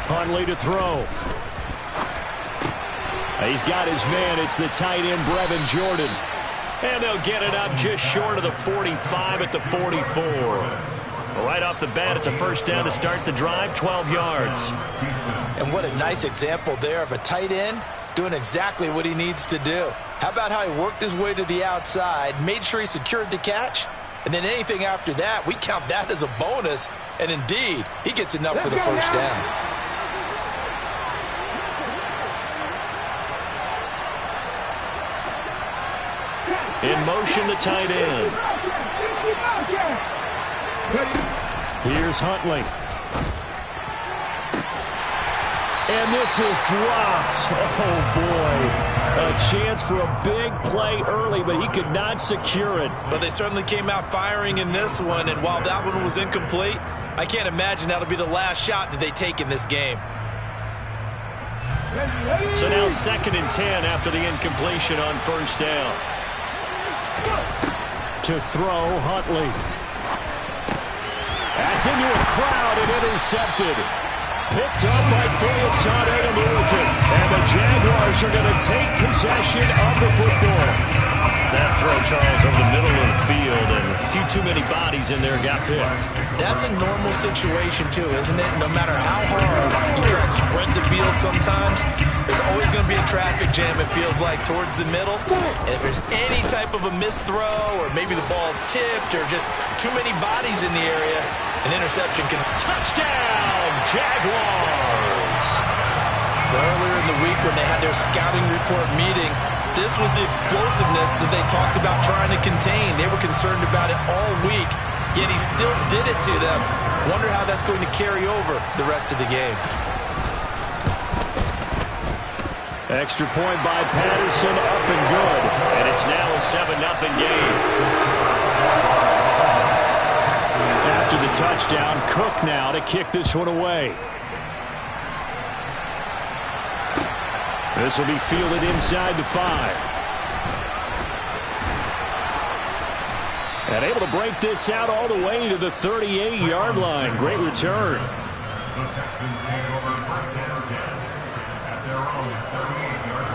Huntley to throw. He's got his man. It's the tight end, Brevin Jordan. And they'll get it up just short of the 45 at the 44. Right off the bat, it's a first down to start the drive, 12 yards. And what a nice example there of a tight end doing exactly what he needs to do. How about how he worked his way to the outside, made sure he secured the catch, and then anything after that, we count that as a bonus. And indeed, he gets enough for the first down. In motion, the tight end. Here's Huntley. And this is dropped. Oh, boy. A chance for a big play early, but he could not secure it. But they certainly came out firing in this one, and while that one was incomplete, I can't imagine that'll be the last shot that they take in this game. So now 2nd and 10 after the incompletion on first down. To throw, Huntley. That's into a crowd and intercepted. Picked up by Fayasade American. And the Jaguars are going to take possession of the football. That throw, Charles, over the middle of the field, and a few too many bodies in there got picked. That's a normal situation, too, isn't it? No matter how hard you try and sprint the field sometimes, there's always going to be a traffic jam, it feels like, towards the middle. And if there's any type of a missed throw, or maybe the ball's tipped, or just too many bodies in the area, an interception can... Touchdown, Jaguars! Earlier in the week when they had their scouting report meeting, this was the explosiveness that they talked about trying to contain. They were concerned about it all week, yet he still did it to them. Wonder how that's going to carry over the rest of the game. Extra point by Patterson, up and good. And it's now a 7-0 game. After the touchdown, Cook now to kick this one away. This will be fielded inside the 5. And able to break this out all the way to the 38-yard line. Great return. The Texans hand over first down 10 at their own 38-yard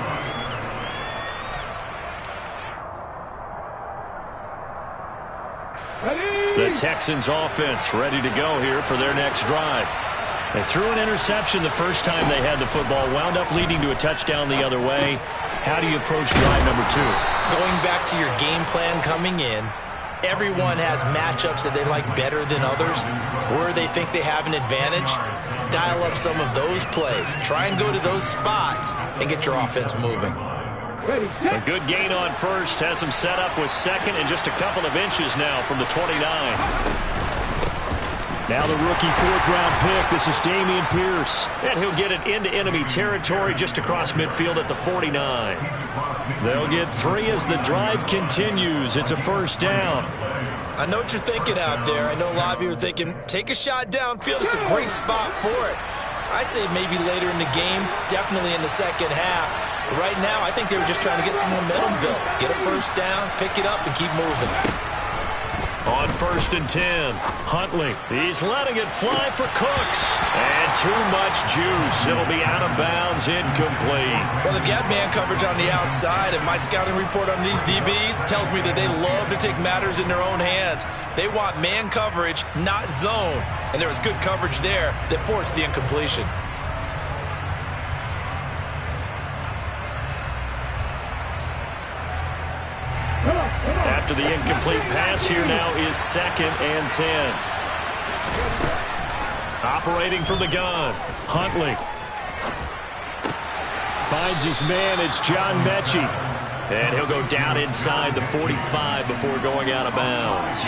line. The Texans offense ready to go here for their next drive. They threw an interception the first time they had the football, wound up leading to a touchdown the other way. How do you approach drive number 2? Going back to your game plan coming in, everyone has matchups that they like better than others, where they think they have an advantage. Dial up some of those plays. Try and go to those spots and get your offense moving. A good gain on first. Has him set up with 2nd and just a couple of inches now from the 29. Now the rookie 4th-round pick. This is Dameon Pierce. And he'll get it into enemy territory just across midfield at the 49. They'll get 3 as the drive continues. It's a first down. I know what you're thinking out there. I know a lot of you are thinking, take a shot downfield. It's a great spot for it. I'd say maybe later in the game, definitely in the second half. But right now, I think they were just trying to get some momentum built. Get a first down, pick it up, and keep moving. On 1st and 10, Huntley. He's letting it fly for Cooks. And too much juice. It'll be out of bounds, incomplete. Well, they've got man coverage on the outside, and my scouting report on these DBs tells me that they love to take matters in their own hands. They want man coverage, not zone. And there was good coverage there that forced the incompletion. After the incomplete pass, here now is 2nd and 10. Operating from the gun, Huntley. Finds his man, it's John Mechie. And he'll go down inside the 45 before going out of bounds.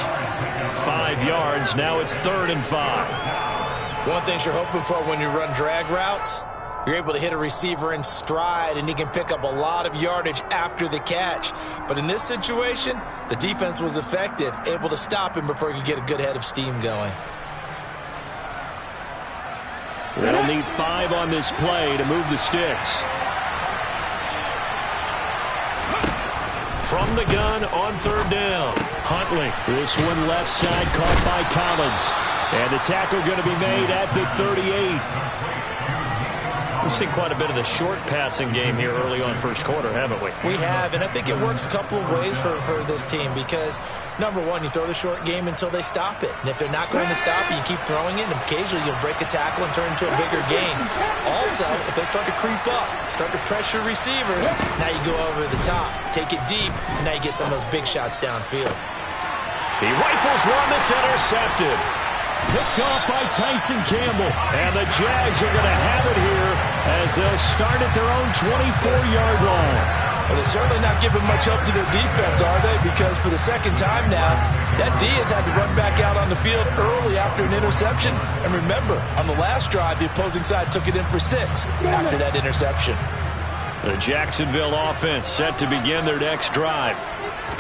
5 yards, now it's 3rd and 5. One thing you're hoping for when you run drag routes, you're able to hit a receiver in stride, and he can pick up a lot of yardage after the catch. But in this situation, the defense was effective, able to stop him before he could get a good head of steam going. They'll need 5 on this play to move the sticks. from the gun on third down. Huntley, this one left side caught by Collins. And the tackle going to be made at the 38. We've seen quite a bit of the short passing game here early on first quarter, haven't we? We have, and I think it works a couple of ways for this team because, number one, you throw the short game until they stop it. And if they're not going to stop it, you keep throwing it, and occasionally you'll break a tackle and turn it into a bigger game. Also, if they start to creep up, start to pressure receivers, now you go over the top, take it deep, and now you get some of those big shots downfield. He rifles one that's intercepted. Picked off by Tyson Campbell. And the Jags are going to have it here as they'll start at their own 24-yard line. Well, they're certainly not giving much up to their defense, are they? Because for the second time now, that D has had to run back out on the field early after an interception. And remember, on the last drive, the opposing side took it in for 6 after that interception. The Jacksonville offense set to begin their next drive.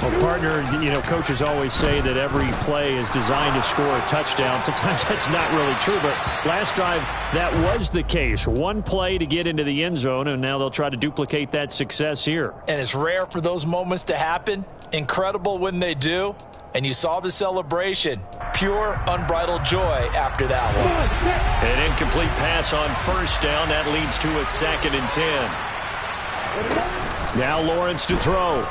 Well, partner, coaches always say that every play is designed to score a touchdown. Sometimes that's not really true, but last drive, that was the case. One play to get into the end zone, and now they'll try to duplicate that success here. And it's rare for those moments to happen. Incredible when they do. And you saw the celebration. Pure, unbridled joy after that one. An incomplete pass on first down. That leads to a 2nd and 10. Now Lawrence to throw.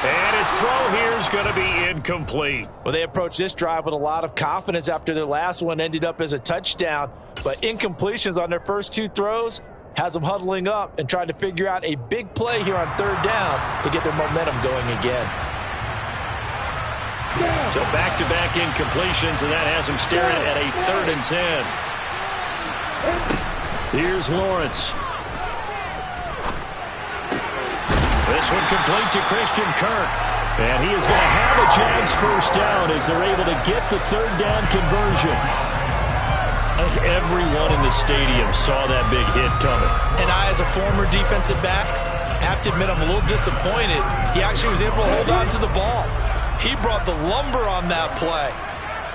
And his throw here is going to be incomplete. Well, they approached this drive with a lot of confidence after their last one ended up as a touchdown. But incompletions on their first 2 throws has them huddling up and trying to figure out a big play here on third down to get their momentum going again. So back-to-back incompletions, and that has them staring at a 3rd and 10. Here's Lawrence. This one complete to Christian Kirk. And he is going to have a Jags first down as they're able to get the 3rd down conversion. I think everyone in the stadium saw that big hit coming. And I, as a former defensive back, have to admit I'm a little disappointed. He actually was able to hold on to the ball. He brought the lumber on that play.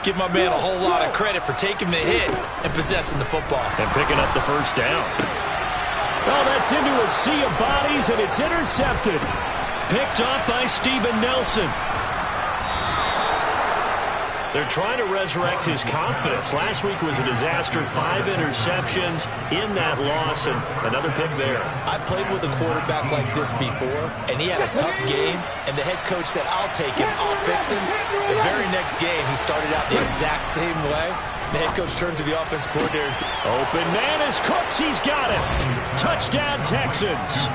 Give my man a whole lot of credit for taking the hit and possessing the football. And picking up the first down. Oh, that's into a sea of bodies, and it's intercepted. Picked off by Steven Nelson. They're trying to resurrect his confidence. Last week was a disaster. 5 interceptions in that loss, and another pick there. I played with a quarterback like this before, and he had a tough game, and the head coach said, I'll take him, I'll fix him. The very next game, he started out the exact same way. The head coach turned to the offense coordinator and said, open man is Cooks. He's got it. Touchdown, Texans.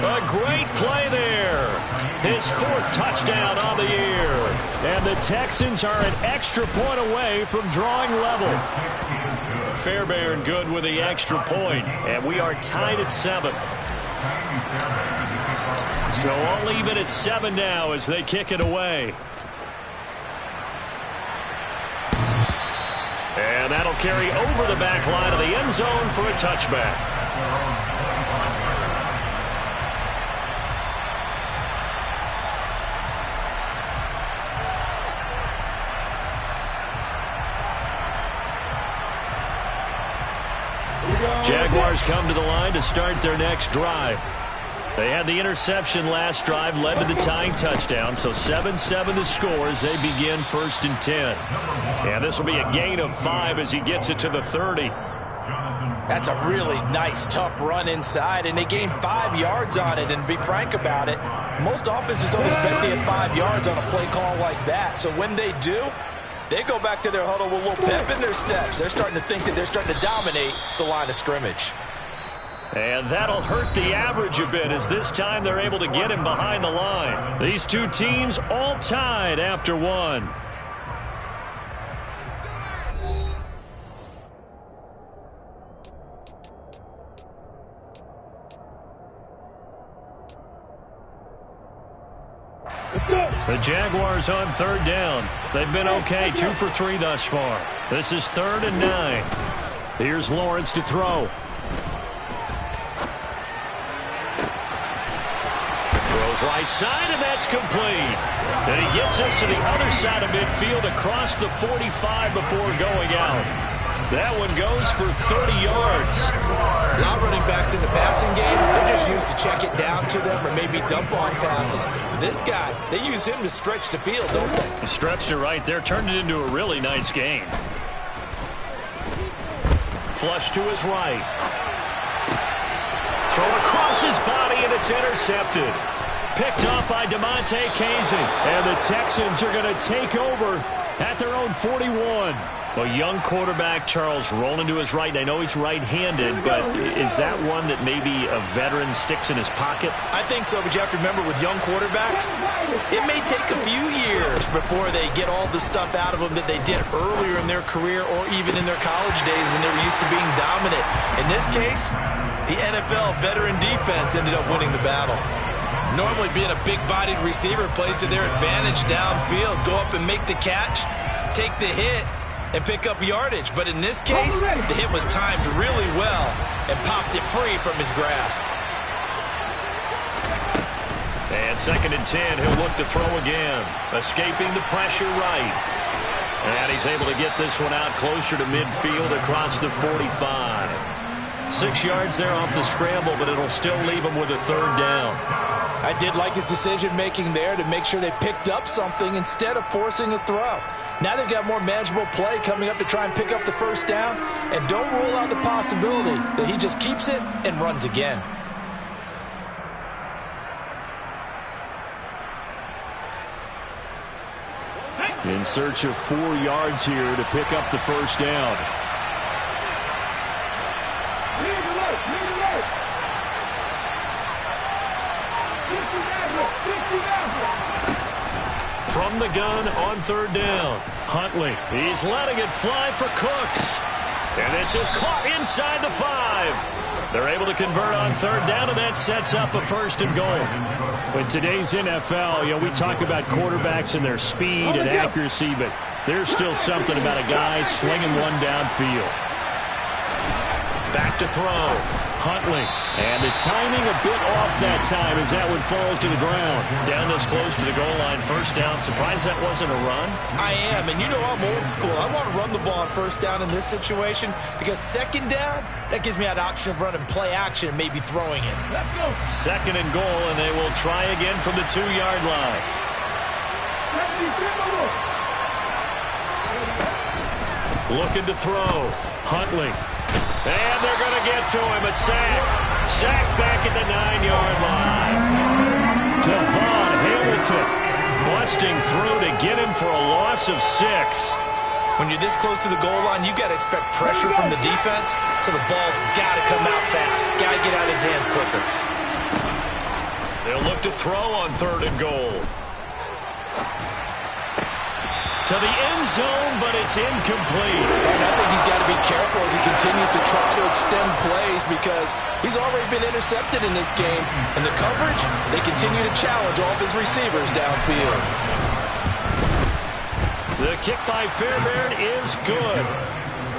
A great play there. His 4th touchdown on the year. And the Texans are an extra point away from drawing level. Fairbairn good with the extra point. And we are tied at 7. So all even at 7 now as they kick it away. And that'll carry over the back line of the end zone for a touchback. Jaguars come to the line to start their next drive. They had the interception last drive, led to the tying touchdown, so 7-7 the score as they begin 1st and 10. And this will be a gain of 5 as he gets it to the 30. That's a really nice, tough run inside, and they gained 5 yards on it. And to be frank about it, most offenses don't expect to get 5 yards on a play call like that. So when they do, they go back to their huddle with a little pep in their steps. They're starting to think that they're starting to dominate the line of scrimmage. And that'll hurt the average a bit as this time they're able to get him behind the line. These two teams all tied after 1. The Jaguars on 3rd down. They've been okay, 2 for 3 thus far. This is 3rd and 9. Here's Lawrence to throw. Throws right side, and that's complete. And he gets us to the other side of midfield across the 45 before going out. That one goes for 30 yards. A lot of running backs in the passing game, they're just used to check it down to them or maybe dump off passes. But this guy, they use him to stretch the field, don't they? He stretched it right there, turned it into a really nice gain. Flush to his right. Thrown across his body, and it's intercepted. Picked up by DeMonte Casey. And the Texans are going to take over at their own 41. A young quarterback, Charles, rolling to his right. I know he's right-handed, but is that one that maybe a veteran sticks in his pocket? I think so, but you have to remember with young quarterbacks, it may take a few years before they get all the stuff out of them that they did earlier in their career or even in their college days when they were used to being dominant. In this case, the NFL veteran defense ended up winning the battle. Normally being a big-bodied receiver plays to their advantage downfield. Go up and make the catch, take the hit, and pick up yardage. But in this case, the hit was timed really well and popped it free from his grasp. And 2nd and 10, he'll look to throw again. Escaping the pressure right. And he's able to get this one out closer to midfield across the 45. 6 yards there off the scramble, but it'll still leave him with a 3rd down. I did like his decision-making there to make sure they picked up something instead of forcing a throw. Now they've got more manageable play coming up to try and pick up the 1st down, and don't rule out the possibility that he just keeps it and runs again. In search of 4 yards here to pick up the 1st down. From the gun on 3rd down. Huntley, he's letting it fly for Cooks. And this is caught inside the 5. They're able to convert on 3rd down, and that sets up a 1st and goal. In today's NFL, we talk about quarterbacks and their speed and accuracy, but there's still something about a guy slinging one downfield. Back to throw. Huntley. And the timing a bit off that time as that one falls to the ground. Down this close to the goal line, 1st down. Surprised that wasn't a run? I am, and you know I'm old school. I want to run the ball on 1st down in this situation because 2nd down, that gives me an option of running play action and maybe throwing it. 2nd and goal, and they will try again from the 2-yard line. Looking to throw. Huntley. And they're going to get to him. A sack. Sack back at the 9-yard line. Devon Hamilton busting through to get him for a loss of 6. When you're this close to the goal line, you got to expect pressure from the defense, so the ball's got to come out fast. Got to get out of his hands quicker. They'll look to throw on 3rd and goal. To the end zone, but it's incomplete. And I think he's got to be careful as he continues to try to extend plays because he's already been intercepted in this game. And the coverage, they continue to challenge all of his receivers downfield. The kick by Fairbairn is good.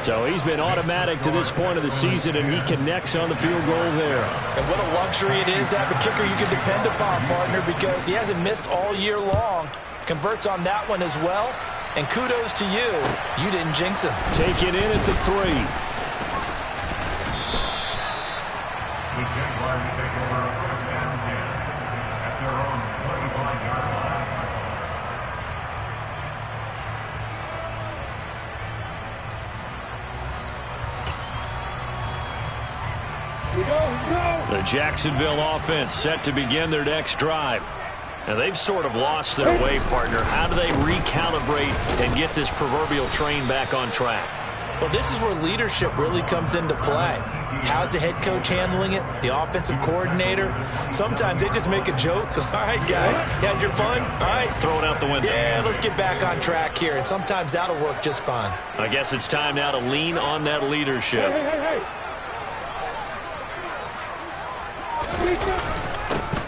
So he's been automatic to this point of the season, and he connects on the field goal there. And what a luxury it is to have a kicker you can depend upon, partner, because he hasn't missed all year long. Converts on that one as well. And kudos to you. You didn't jinx him. Take it in at the 3. The Jaguars take over 1st and 10 at their own 25-yard line. The Jacksonville offense set to begin their next drive. Now, they've sort of lost their way, partner. How do they recalibrate and get this proverbial train back on track? Well, this is where leadership really comes into play. How's the head coach handling it? The offensive coordinator? Sometimes they just make a joke. All right, guys, you had your fun? All right. Throw it out the window. Yeah, let's get back on track here. And sometimes that'll work just fine. I guess it's time now to lean on that leadership.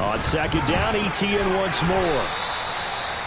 On 2nd down, Etienne once more.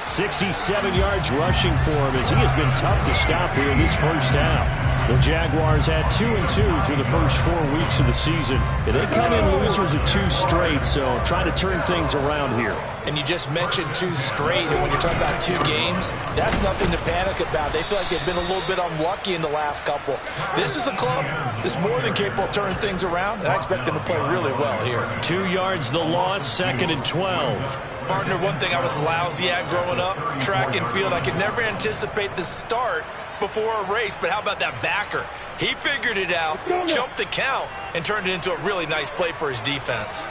67 yards rushing for him as he has been tough to stop here in this 1st half. The Jaguars had 2-2 through the first 4 weeks of the season. They come in losers of 2 straight, so trying to turn things around here. and you just mentioned 2 straight, and when you're talking about 2 games, that's nothing to panic about. They feel like they've been a little bit unlucky in the last couple. This is a club that's more than capable of turning things around, and I expect them to play really well here. 2 yards the loss, 2nd and 12. Partner, one thing I was lousy at growing up, track and field, I could never anticipate the start before a race, but how about that backer? He figured it out, jumped the count, and turned it into a really nice play for his defense.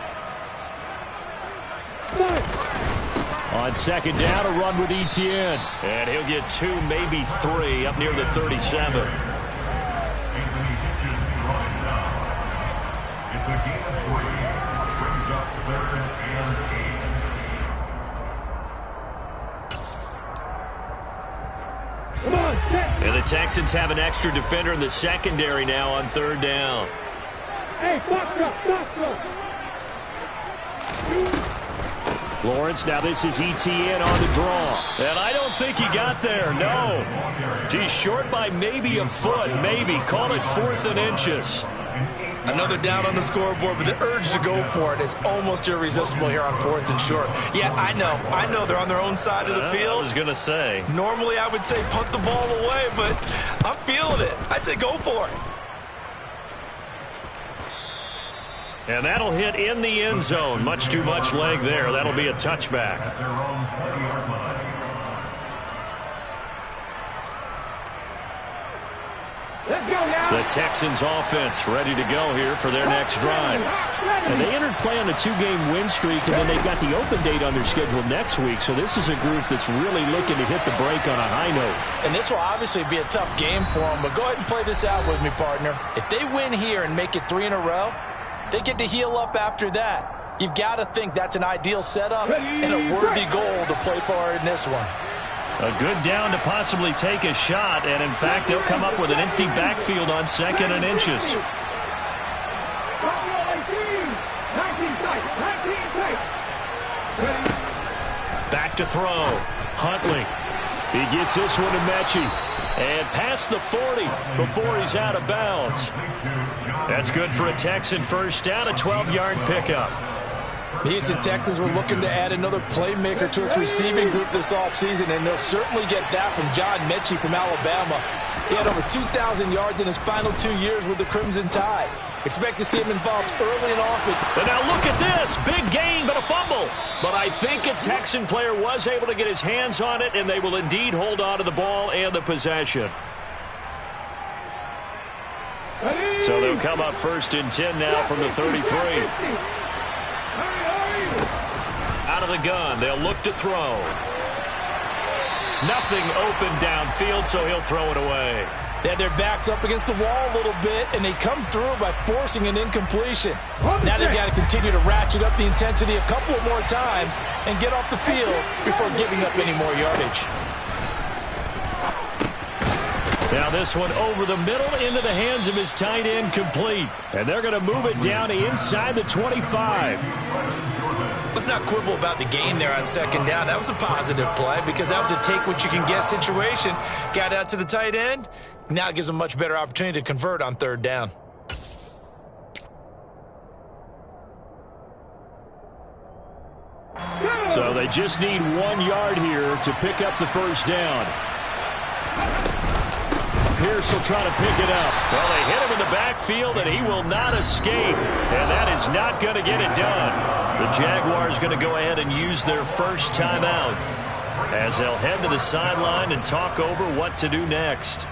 On 2nd down, a run with Etienne. And he'll get 2, maybe 3, up near the 37. Anthony Hitchens running now. It's a gain of 3. Brings up 3rd and 8. And the Texans have an extra defender in the secondary now on 3rd down. Hey, box up. Lawrence, now this is Etienne on the draw. And I don't think he got there, no. He's short by maybe a foot, maybe. Call it 4th and inches. Another down on the scoreboard, but the urge to go for it is almost irresistible here on 4th and short. Yeah, I know they're on their own side of the field. I was going to say. Normally I would say punt the ball away, but I'm feeling it. I say go for it. And that'll hit in the end zone. Much too much leg there. That'll be a touchback. At their own 20-yard line. Let's go now. The Texans offense ready to go here for their next drive. And they entered play on a 2-game win streak, and then they've got the open date on their schedule next week. So this is a group that's really looking to hit the break on a high note. And this will obviously be a tough game for them, but go ahead and play this out with me, partner. If they win here and make it 3 in a row, they get to heal up after that. You've got to think that's an ideal setup and a worthy goal to play for in this one. A good down to possibly take a shot, and in fact, they'll come up with an empty backfield on 2nd and inches. Back to throw. Huntley. He gets this one to Mechie. And past the 40 before he's out of bounds. That's good for a Texan first down, a 12-yard pickup. The Houston Texans were looking to add another playmaker to its receiving group this offseason, and they'll certainly get that from John Mechie from Alabama. He had over 2,000 yards in his final 2 years with the Crimson Tide. Expect to see him involved early and often. And now look at this. Big gain, but a fumble. But I think a Texan player was able to get his hands on it, and they will indeed hold on to the ball and the possession. So they'll come up 1st and 10 now from the 33. Out of the gun, they'll look to throw. Nothing open downfield, so he'll throw it away. They had their backs up against the wall a little bit, and they come through by forcing an incompletion. Now they've got to continue to ratchet up the intensity a couple more times and get off the field before giving up any more yardage. Now this one over the middle into the hands of his tight end, complete. And they're going to move it down to inside the 25. Let's not quibble about the gain there on 2nd down. That was a positive play because that was a take-what-you-can-get situation. Got out to the tight end. Now it gives them a much better opportunity to convert on 3rd down. So they just need 1 yard here to pick up the first down. Pierce will try to pick it up. Well, they hit him in the backfield, and he will not escape. And that is not going to get it done. The Jaguars going to go ahead and use their first timeout as they'll head to the sideline and talk over what to do next.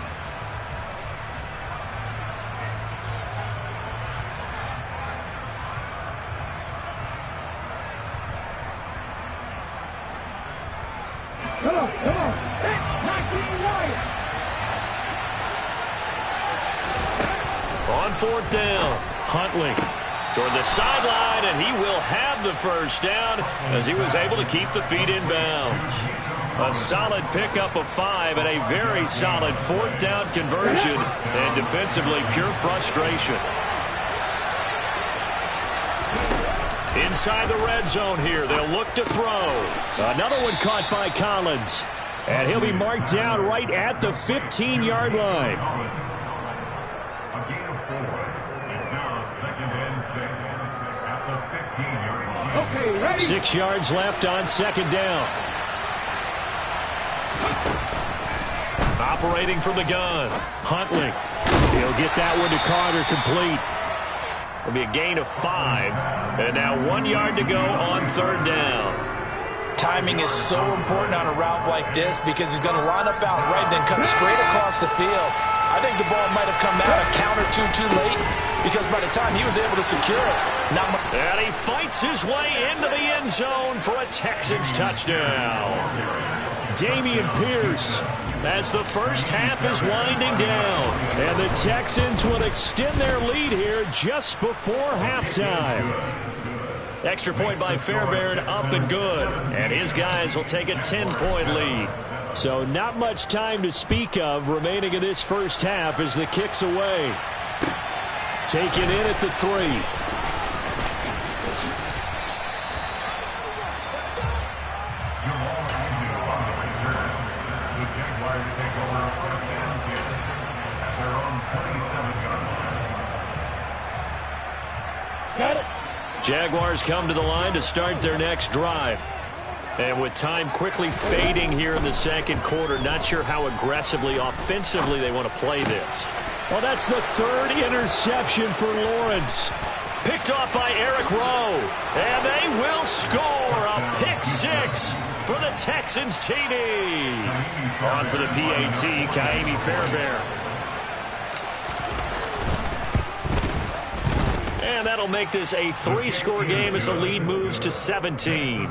Come on. 19 wide. On 4th down, Huntley toward the sideline, and he will have the first down as he was able to keep the feet in bounds. A solid pickup of 5 and a very solid 4th down conversion, and defensively pure frustration. Inside the red zone here, they'll look to throw. Another one caught by Collins, and he'll be marked down right at the 15-yard line. A gain of 4. It's now 2nd and 6. At at the 15-yard line. Okay, ready? 6 yards left on second down. Operating from the gun. Huntley. He'll get that one to Carter, complete. It'll be a gain of 5. And now 1 yard to go on third down. Timing is so important on a route like this because he's going to line up out right and then cut straight across the field. I think the ball might have come out a count or two too late because by the time he was able to secure it, and he fights his way into the end zone for a Texans touchdown. Dameon Pierce, as the first half is winding down, and the Texans will extend their lead here just before halftime. Extra point by Fairbairn, up and good, and his guys will take a 10-point lead. So not much time to speak of remaining in this first half as the kick's away. Taken in at the 3. Jaguars come to the line to start their next drive. And with time quickly fading here in the second quarter, not sure how aggressively, offensively they want to play this. Well, that's the 3rd interception for Lawrence. Picked off by Eric Rowe. And they will score a pick 6 for the Texans TD. On for the PAT, Ka'imi Fairbairn. And that'll make this a 3-score game as the lead moves to 17.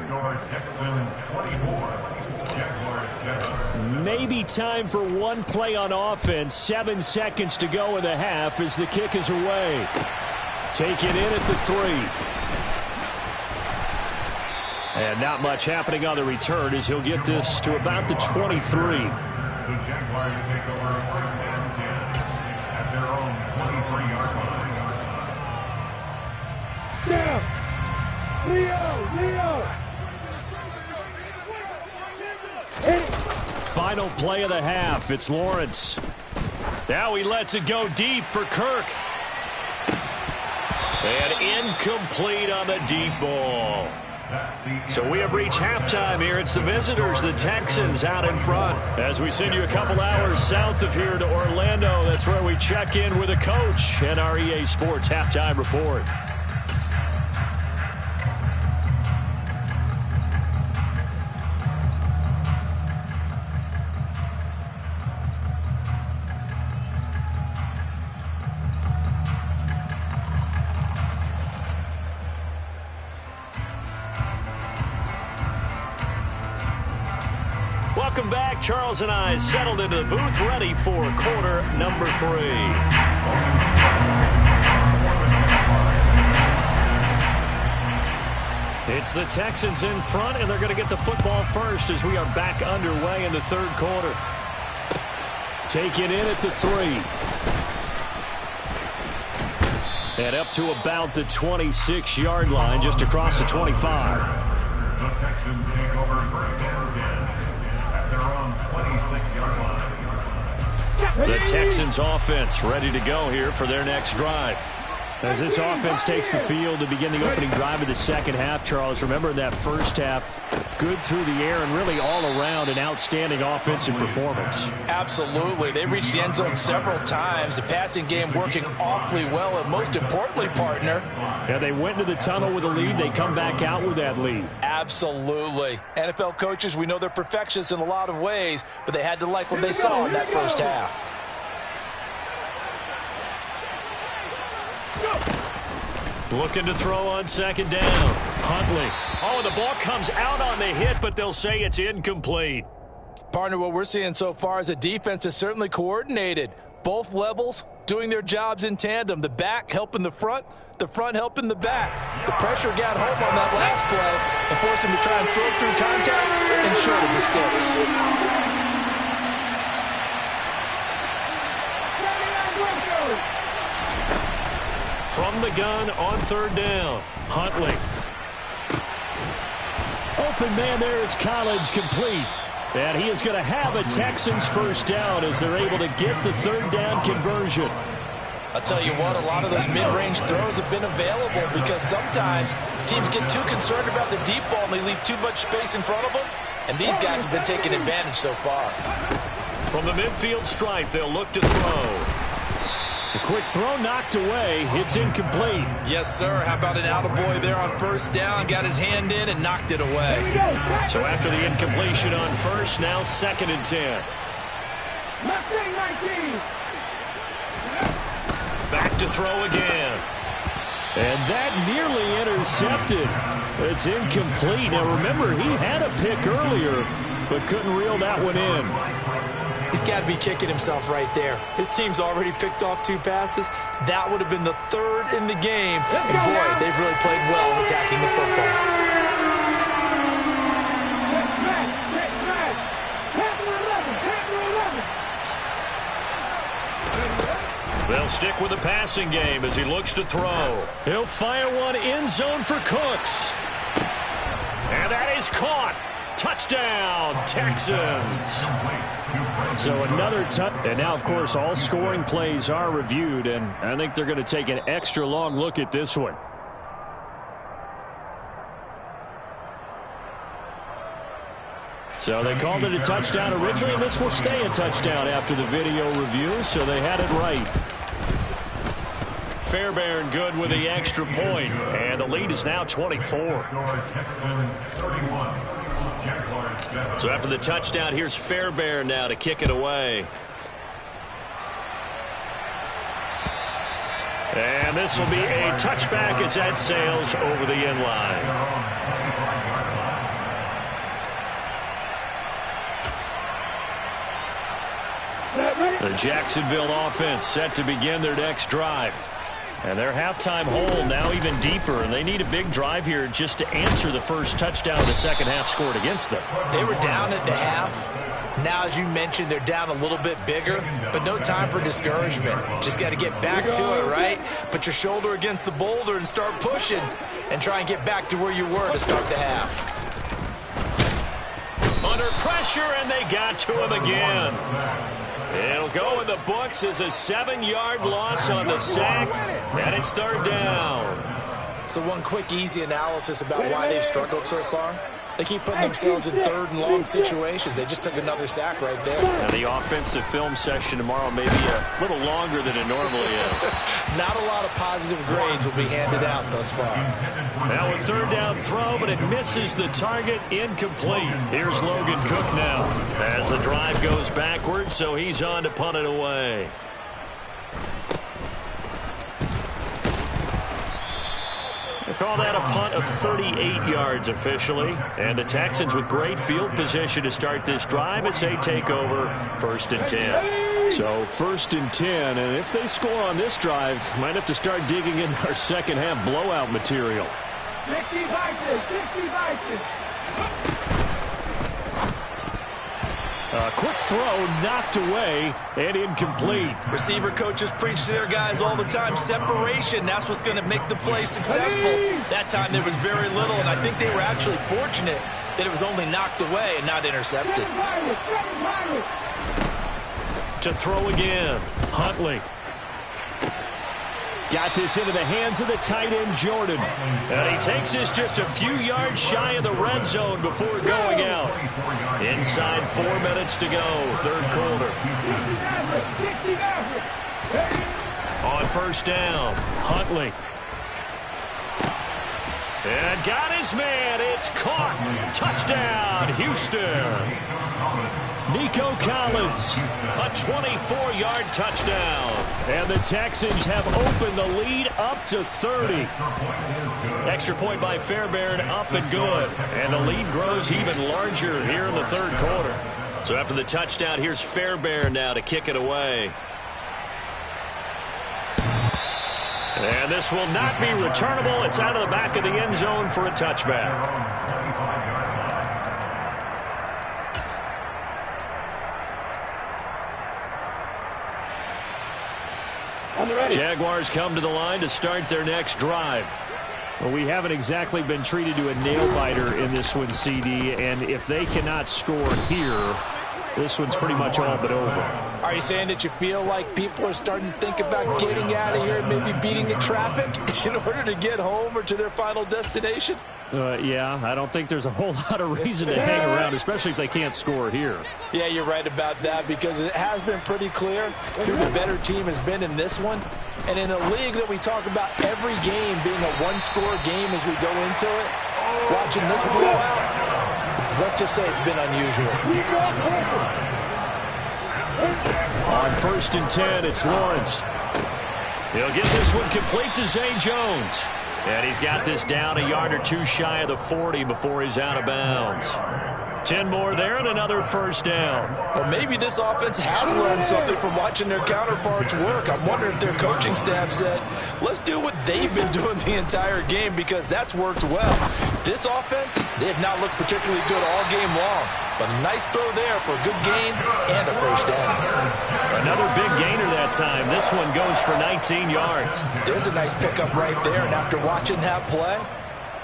Maybe time for one play on offense. 7 seconds to go in the half as the kick is away. Taken in at the 3. And not much happening on the return as he'll get this to about the 23. The Jaguars take over first and 10 at their own 23-yard line. Down. Leo. Final play of the half. It's Lawrence. Now he lets it go deep for Kirk. And incomplete on the deep ball. So we have reached halftime here. It's the visitors, the Texans, out in front. As we send you a couple hours south of here to Orlando, that's where we check in with a coach and our EA Sports halftime report. Welcome back. Charles and I settled into the booth, ready for quarter number 3. It's the Texans in front, and they're going to get the football first as we are back underway in the third quarter. Taken in at the 3. And up to about the 26-yard line, just across the 25. The Texans take over first and 10 at their own 26-yard line. The Texans offense ready to go here for their next drive. As this offense takes the field to begin the opening drive of the second half, Charles, remember in that first half, good through the air and really all around an outstanding offensive performance. Absolutely. They reached the end zone several times. The passing game working awfully well, and most importantly, partner. Yeah, they went into the tunnel with a lead. They come back out with that lead. Absolutely. NFL coaches, we know they're perfectionists in a lot of ways, but they had to like what they saw in that first half. Looking to throw on second down. Huntley. Oh, the ball comes out on the hit, but they'll say it's incomplete. Partner, what we're seeing so far is the defense is certainly coordinated. Both levels doing their jobs in tandem. The back helping the front helping the back. The pressure got home on that last play and forced him to try and throw through contact and short of the sticks. From the gun on third down, Huntley. Open man there is Collins, complete. And he is going to have a Texans first down as they're able to get the third down conversion. I'll tell you what, a lot of those mid-range throws have been available because sometimes teams get too concerned about the deep ball and they leave too much space in front of them, and these guys have been taking advantage so far. From the midfield stripe, they'll look to throw. A quick throw knocked away. It's incomplete. Yes, sir. How about an attaboy there on first down? Got his hand in and knocked it away. So after the incompletion on first, now 2nd and 10. Back to throw again. And that nearly intercepted. It's incomplete. Now remember, he had a pick earlier, but couldn't reel that one in. He's got to be kicking himself right there. His team's already picked off 2 passes. That would have been the 3rd in the game. And boy, they've really played well in attacking the football. They'll stick with the passing game as he looks to throw. He'll fire one end zone for Cooks. And that is caught. Touchdown, Texans. So another touch. And now, of course, all scoring plays are reviewed, and I think they're going to take an extra long look at this one. So they called it a touchdown originally, and this will stay a touchdown after the video review, so they had it right. Fairbairn good with the extra point, and the lead is now 24. So after the touchdown, here's Fairbairn now to kick it away. And this will be a touchback as that sails over the end line. The Jacksonville offense set to begin their next drive. And their halftime hole now even deeper, and they need a big drive here just to answer the first touchdown the second half scored against them. They were down at the half. Now, as you mentioned, they're down a little bit bigger, but no time for discouragement. Just got to get back to it, right? Put your shoulder against the boulder and start pushing and try and get back to where you were to start the half. Under pressure, and they got to him again. It'll go in the books as a 7-yard loss on the sack, and it's 3rd down. So one quick, easy analysis about why they've struggled so far. They keep putting themselves in 3rd and long situations. They just took another sack right there. And the offensive film session tomorrow may be a little longer than it normally is. Not a lot of positive grades will be handed out thus far. Now a 3rd down throw, but it misses the target, incomplete. Here's Logan Cook now as the drive goes backwards, so he's on to punt it away. They call that a punt of 38 yards officially. And the Texans with great field position to start this drive as they take over 1st and 10. So 1st and 10, and if they score on this drive, might have to start digging in our second half blowout material. 60 Vikings. A quick throw knocked away and incomplete. Receiver coaches preach to their guys all the time. Separation, that's what's going to make the play successful. That time there was very little, and I think they were actually fortunate that it was only knocked away and not intercepted. To throw again, Huntley. Got this into the hands of the tight end, Jordan. And he takes this just a few yards shy of the red zone before going out. Inside 4 minutes to go, 3rd quarter. On 1st down, Huntley. And got his man. It's caught. Touchdown, Houston. Nico Collins, a 24-yard touchdown. And the Texans have opened the lead up to 30. Extra point by Fairbairn, up and good. And the lead grows even larger here in the 3rd quarter. So after the touchdown, here's Fairbairn now to kick it away. And this will not be returnable. It's out of the back of the end zone for a touchback. Jaguars come to the line to start their next drive. Well, we haven't exactly been treated to a nail-biter in this one, CD, and if they cannot score here, this one's pretty much all but over. Are you saying that you feel like people are starting to think about getting out of here and maybe beating the traffic in order to get home or to their final destination? Yeah, I don't think there's a whole lot of reason to hang around, especially if they can't score here. Yeah, you're right about that, because it has been pretty clear who the better team has been in this one. And in a league that we talk about every game being a one-score game as we go into it, watching this blowout, let's just say it's been unusual. On 1st and 10, it's Lawrence. He'll get this one complete to Zay Jones. And he's got this down a yard or two shy of the 40 before he's out of bounds. 10 more there and another first down. Well, maybe this offense has learned something from watching their counterparts work. I'm wondering if their coaching staff said, let's do what they've been doing the entire game, because that's worked well. This offense, they have not looked particularly good all game long. But a nice throw there for a good gain and a first down. Another big gainer that time. This one goes for 19 yards. There's a nice pickup right there, and after watching that play,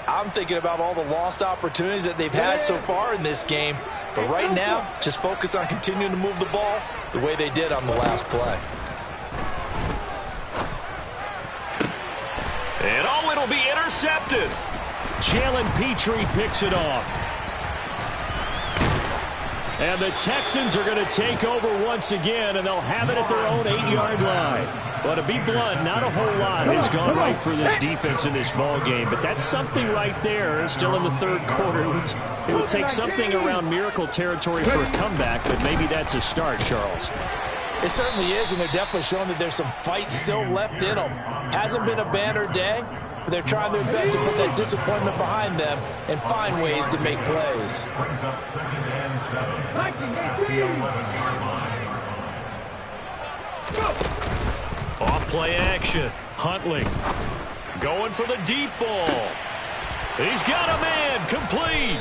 I'm thinking about all the lost opportunities that they've had so far in this game. But right now, just focus on continuing to move the ball the way they did on the last play. And oh, it'll be intercepted. Jalen Petrie picks it off. And the Texans are going to take over once again, and they'll have it at their own 8-yard line. But to be blunt, not a whole lot has gone right for this defense in this ball game. But that's something right there, still in the third quarter. It would take something around miracle territory for a comeback, but maybe that's a start, Charles. It certainly is, and they're definitely showing that there's some fight still left in them. Hasn't been a banner day, but they're trying their best to put that disappointment behind them and find ways to make plays. Brings up 2nd and 7. Off play action. Huntley going for the deep ball. He's got a man complete.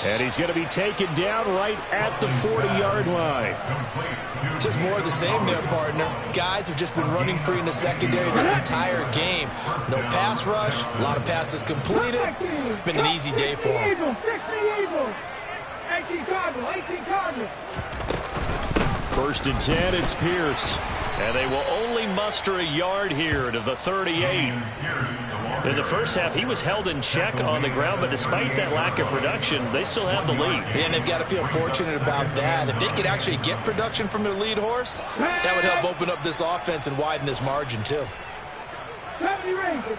And he's going to be taken down right at the 40-yard line. Just more of the same there, partner. Guys have just been running free in the secondary this entire game. No pass rush, a lot of passes completed. Been an easy day for them. 18 Cardinals. 1st and 10, it's Pierce. And they will only muster a yard here to the 38. In the first half, he was held in check on the ground, but despite that lack of production, they still have the lead. And they've got to feel fortunate about that. If they could actually get production from their lead horse, that would help open up this offense and widen this margin too. 70 Rangers.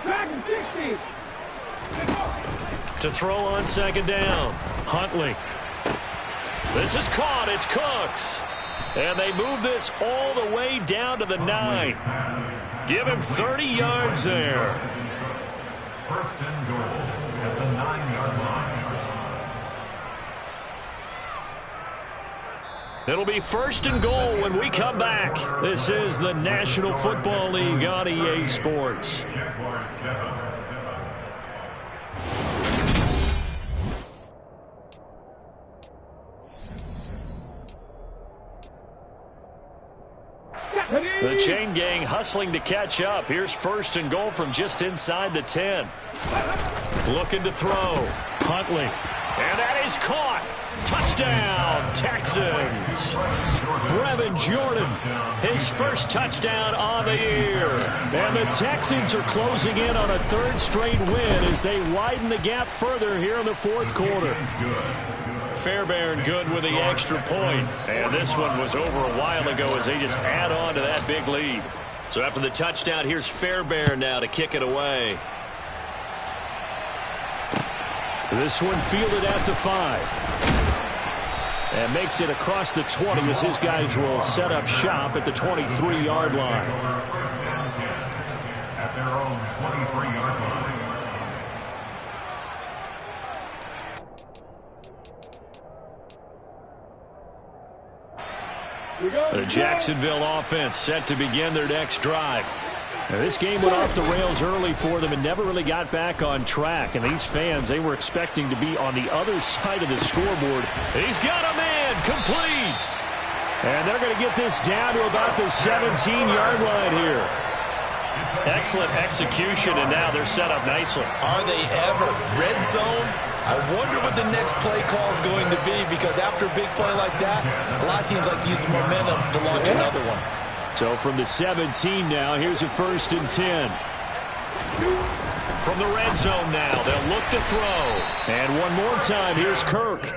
Dragon 60. To throw on 2nd down, Huntley. This is caught. It's Cooks. And they move this all the way down to the 9. Give him 30 yards there. 1st and goal at the 9-yard line. It'll be 1st and goal when we come back. This is the National Football League on EA Sports. Jaguars 7. The chain gang hustling to catch up. Here's 1st and goal from just inside the 10. Looking to throw. Huntley. And that is caught. Touchdown, Texans. Brevin Jordan, his first touchdown on the year. And the Texans are closing in on a 3rd straight win as they widen the gap further here in the 4th quarter. Fairbairn good with the extra point. And this one was over a while ago as they just add on to that big lead. So after the touchdown, here's Fairbairn now to kick it away. This one fielded at the 5. And makes it across the 20 as his guys will set up shop at the 23-yard line. At their own 23-yard line. The Jacksonville offense set to begin their next drive. Now, this game went off the rails early for them and never really got back on track. And these fans, they were expecting to be on the other side of the scoreboard. He's got a man complete. And they're going to get this down to about the 17-yard line here. Excellent execution, and now they're set up nicely. Are they ever? Red zone, I wonder what the next play call is going to be, because after a big play like that, a lot of teams like to use the momentum to launch another one. So from the 17 now, here's a 1st and 10. From the red zone now, they'll look to throw. And one more time, here's Kirk.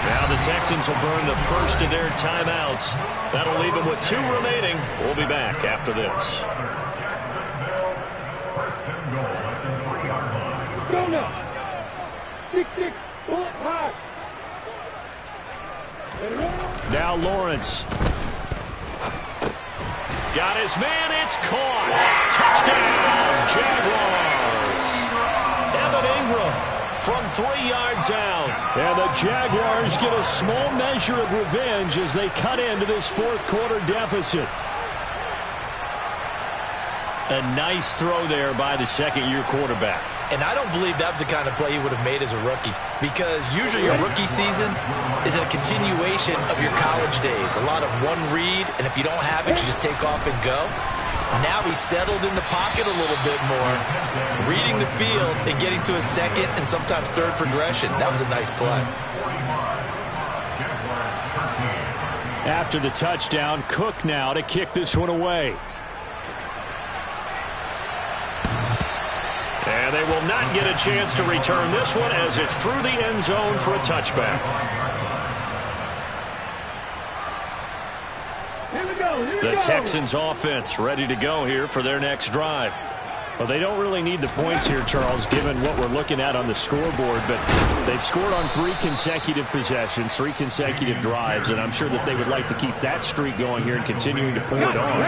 Now the Texans will burn the first of their timeouts. That'll leave them with 2 remaining. We'll be back after this. Go now. 6-6, bullet pass. Now Lawrence. Got his man, it's caught. Touchdown, Jaguars. Evan Ingram from 3 yards out. And the Jaguars get a small measure of revenge as they cut into this 4th quarter deficit. A nice throw there by the 2nd-year quarterback. And I don't believe that was the kind of play he would have made as a rookie, because usually your rookie season is a continuation of your college days. A lot of one read, and if you don't have it, you just take off and go. Now he's settled in the pocket a little bit more, reading the field and getting to a 2nd and sometimes 3rd progression. That was a nice play. After the touchdown, Cook now to kick this one away. And they will not get a chance to return this one as it's through the end zone for a touchback. Here we go. The Texans offense ready to go here for their next drive. Well, they don't really need the points here, Charles, given what we're looking at on the scoreboard, but they've scored on 3 consecutive possessions, 3 consecutive drives, and I'm sure that they would like to keep that streak going here and continuing to pour it on.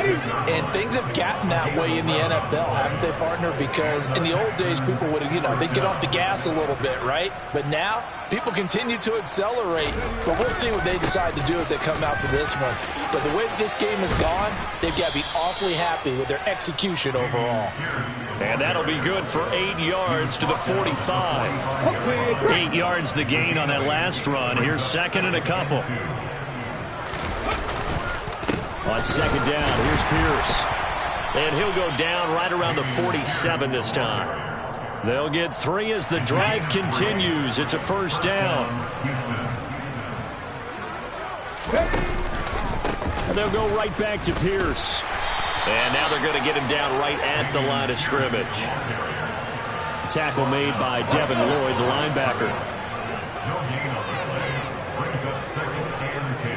And things have gotten that way in the NFL, haven't they, partner? Because in the old days, people would, they'd get off the gas a little bit, right? But now, people continue to accelerate. But we'll see what they decide to do as they come out for this one. But the way that this game has gone, they've got to be awfully happy with their execution overall. And that'll be good for 8 yards to the 45. 8 yards the gain on that last run. Here's 2nd and a couple. On 2nd down, here's Pierce. And he'll go down right around the 47 this time. They'll get 3 as the drive continues. It's a 1st down. And they'll go right back to Pierce. And now they're going to get him down right at the line of scrimmage. Tackle made by Devin Lloyd, the linebacker. No gain on the play. Brings up 2nd and 10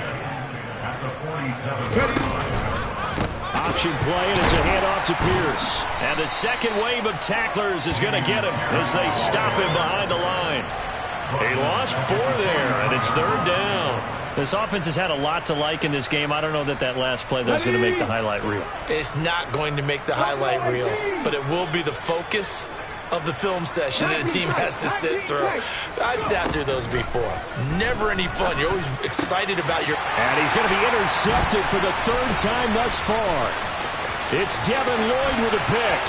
at the 47. Option play, and it's a handoff to Pierce. And the 2nd wave of tacklers is going to get him as they stop him behind the line. He lost 4 there, and it's 3rd down. This offense has had a lot to like in this game. I don't know that that last play, though, is going to make the highlight reel. It's not going to make the highlight reel, but it will be the focus of the film session that the team has to sit through. I've sat through those before. Never any fun. You're always excited about your... And he's going to be intercepted for the 3rd time thus far. It's Devin Lloyd with a pick.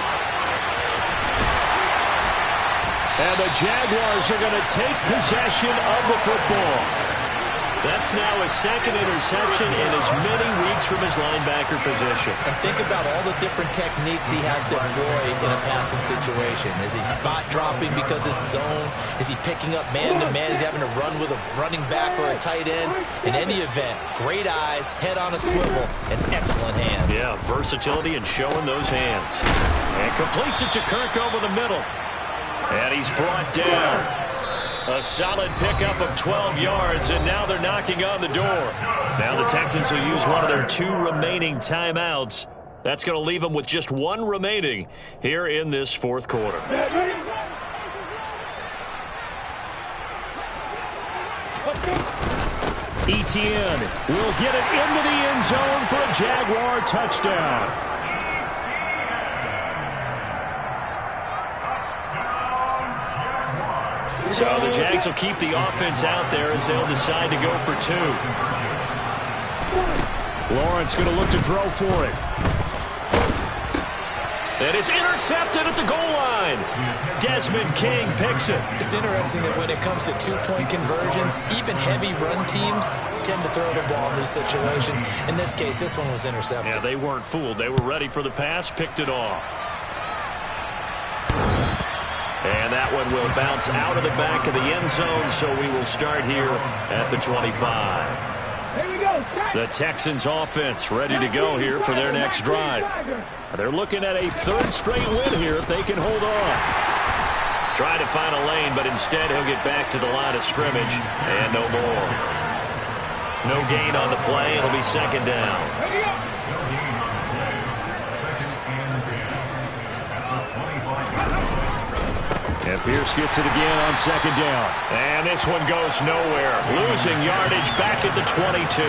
And the Jaguars are going to take possession of the football. That's now his 2nd interception in as many weeks from his linebacker position. And think about all the different techniques he has to employ in a passing situation. Is he spot dropping because it's zone? Is he picking up man-to-man? Is he having to run with a running back or a tight end? In any event, great eyes, head on a swivel, and excellent hands. Yeah, versatility and showing those hands. And completes it to Kirk over the middle. And he's brought down. A solid pickup of 12 yards, and now they're knocking on the door. Now the Texans will use one of their 2 remaining timeouts. That's going to leave them with just 1 remaining here in this 4th quarter. Etienne will get it into the end zone for a Jaguar touchdown. So the Jags will keep the offense out there as they'll decide to go for 2. Lawrence going to look to throw for it. And it's intercepted at the goal line. Desmond King picks it. It's interesting that when it comes to 2-point conversions, even heavy run teams tend to throw the ball in these situations. In this case, this one was intercepted. Yeah, they weren't fooled. They were ready for the pass, picked it off. And that that one will bounce out of the back of the end zone, so we will start here at the 25. Here we go. The Texans offense ready to go here for their next drive. They're looking at a third straight win here if they can hold on. Trying to find a lane, but instead he'll get back to the line of scrimmage and no more. No gain on the play. It'll be second down. And Pierce gets it again on second down. And this one goes nowhere. Losing yardage back at the 22.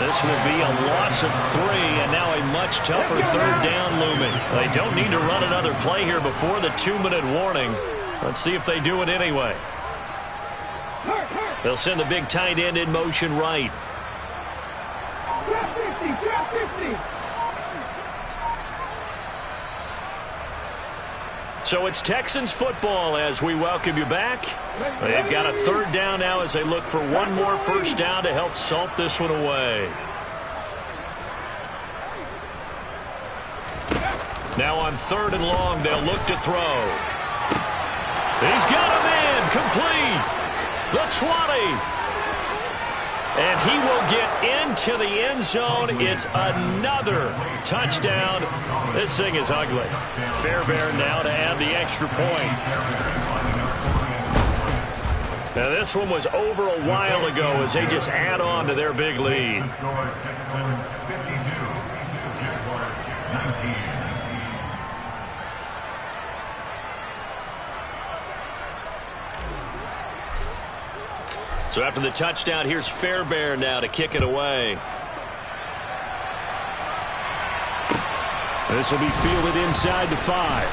This will be a loss of 3, and now a much tougher third down looming. They don't need to run another play here before the 2-minute warning. Let's see if they do it anyway. They'll send the big tight end in motion right. Drop 50, drop 50. So it's Texans football as we welcome you back. They've got a third down now as they look for one more first down to help salt this one away. Now on third and long, they'll look to throw. He's got him in, complete. The 20. And he will get into the end zone. It's another touchdown. This thing is ugly. Fairbairn now to add the extra point. Now this one was over a while ago as they just add on to their big lead. So after the touchdown, here's Fairbairn now to kick it away. This will be fielded inside the 5.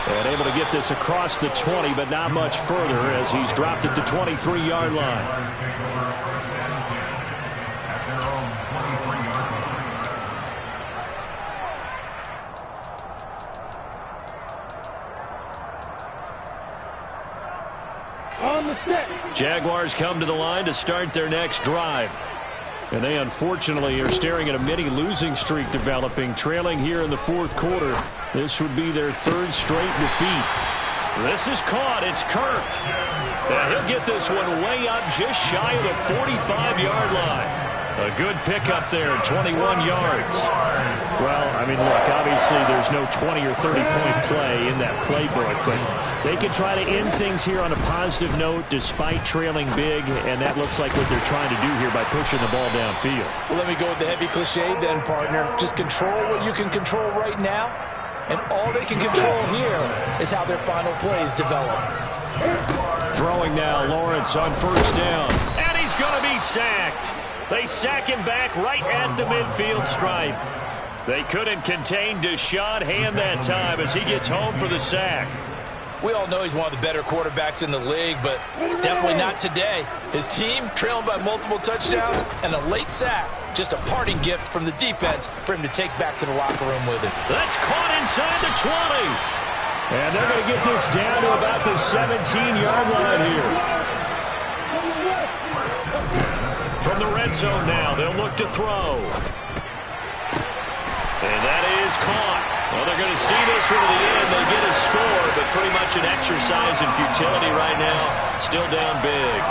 And able to get this across the 20, but not much further as he's dropped it to 23-yard line. Jaguars come to the line to start their next drive. And they unfortunately are staring at a mini losing streak developing, trailing here in the fourth quarter. This would be their third straight defeat. This is caught. It's Kirk. He'll get this one way up just shy of the 45-yard line. A good pickup there, 21 yards. Well, I mean, look, obviously there's no 20 or 30-point play in that playbook, but they can try to end things here on a positive note despite trailing big, and that looks like what they're trying to do here by pushing the ball downfield. Well, let me go with the heavy cliche then, partner. Just control what you can control right now, and all they can control here is how their final plays develop. Throwing now, Lawrence on first down. And he's going to be sacked. They sack him back right at the midfield stripe. They couldn't contain Deshaun Hand that time as he gets home for the sack. We all know he's one of the better quarterbacks in the league, but definitely not today. His team trailing by multiple touchdowns and a late sack. Just a parting gift from the defense for him to take back to the locker room with him. That's caught inside the 20. And they're going to get this down to about the 17-yard line here. From the red zone now, they'll look to throw. And that is caught. Well, they're going to see this one to the end. They get a score, but pretty much an exercise in futility right now. Still down big.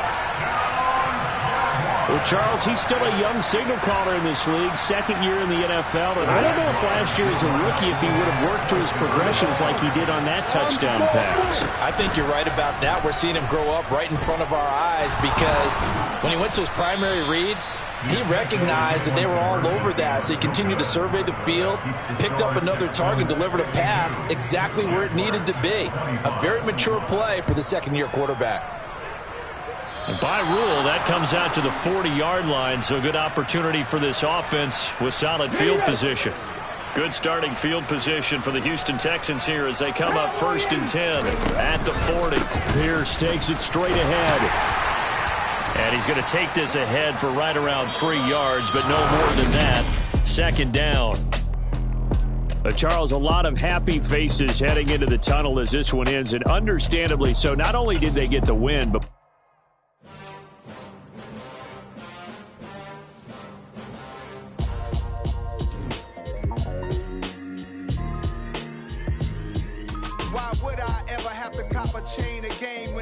Well, Charles, he's still a young signal caller in this league, second year in the NFL, and I don't know if last year as a rookie if he would have worked through his progressions like he did on that touchdown pass. I think you're right about that. We're seeing him grow up right in front of our eyes because when he went to his primary read, he recognized that they were all over that, so he continued to survey the field, picked up another target, delivered a pass exactly where it needed to be. A very mature play for the second-year quarterback. And by rule, that comes out to the 40-yard line, so good opportunity for this offense with solid field position. Good starting field position for the Houston Texans here as they come up 1st and 10 at the 40. Pierce takes it straight ahead. And he's going to take this ahead for right around 3 yards, but no more than that. Second down. Charles, a lot of happy faces heading into the tunnel as this one ends, and understandably so. Not only did they get the win, but cop a chain of game when